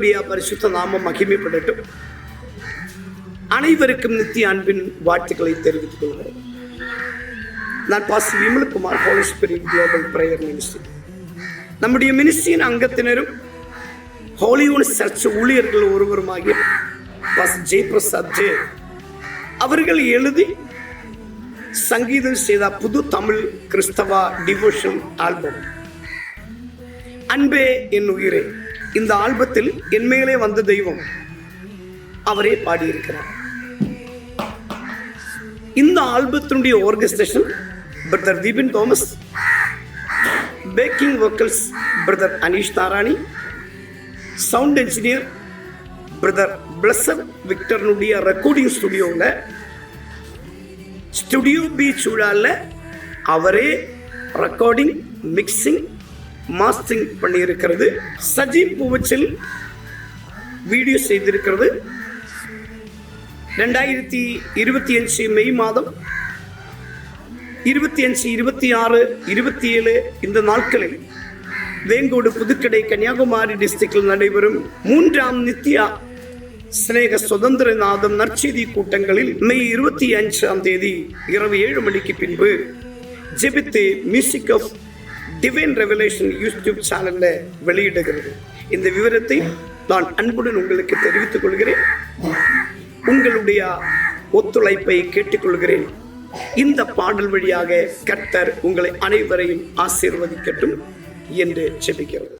கர்த்தருடைய பரிசுத்த நாமம் மகிமைப்படட்டும். அனைவருக்கும் நித்திய அன்பின் வாழ்த்துக்களை தெரிவித்துக் கொள்கிறேன். நான் pastor Vimalkumar, Holy Spirit Global Prayer Ministry. நம்முடைய மினிஸ்ட்ரியின் அங்கத்தினரும் ஹோலியோன் சர்ச் ஊழியர்கள் ஒருவருமாகிய பாஸ்டர் ஜெயபிரசாத் ஜே அவர்கள் எழுதி சங்கீதம் செய்த புது தமிழ் கிறிஸ்தவ டிவோஷன் ஆல்பம் அன்பே என் உயிரே. இந்த ஆல்பத்தில் என் மேலே வந்த தெய்வம் அவரே பாடியிருக்கிறார். இந்த ஆல்பத்தினுடைய orchestration brother Dipin Thomas, backing vocals brother Aneesh Tharani, sound engineer brother பிளஸர் விக்டர்னுடைய ரெக்கார்டிங் ஸ்டுடியோவில் ஸ்டுடியோ பி சூழலில் அவரே ரெக்கார்டிங், மிக்சிங், மாஸ்டரிங் பண்ணியிருக்கிறது. சஜீவ் பூவச்சில் வீடியோ செய்திருக்கிறது. 2025 மே மாதம் 25, 26, 27 இந்த நாட்களில் வேங்கோடு, புதுக்கடை, கன்னியாகுமரி டிஸ்ட்ரிக்டில் நடைபெறும் 3ஆம் நித்யா சிநேக சுதந்திர நாதம் நற்செய்தி கூட்டங்களில் மே 25ஆம் தேதி இரவு 7 மணிக்கு பின்பு ஜெபித்து music of divine revelation YouTube சேனலில் வெளியிடுகிறது. இந்த விவரத்தை நான் அன்புடன் உங்களுக்கு தெரிவித்துக் கொள்கிறேன். உங்களுடைய ஒத்துழைப்பை கேட்டுக்கொள்கிறேன். இந்த பாடல் வழியாக கர்த்தர் உங்களை அனைவரையும் ஆசீர்வதிக்கட்டும் என்று ஜெபிக்கிறது.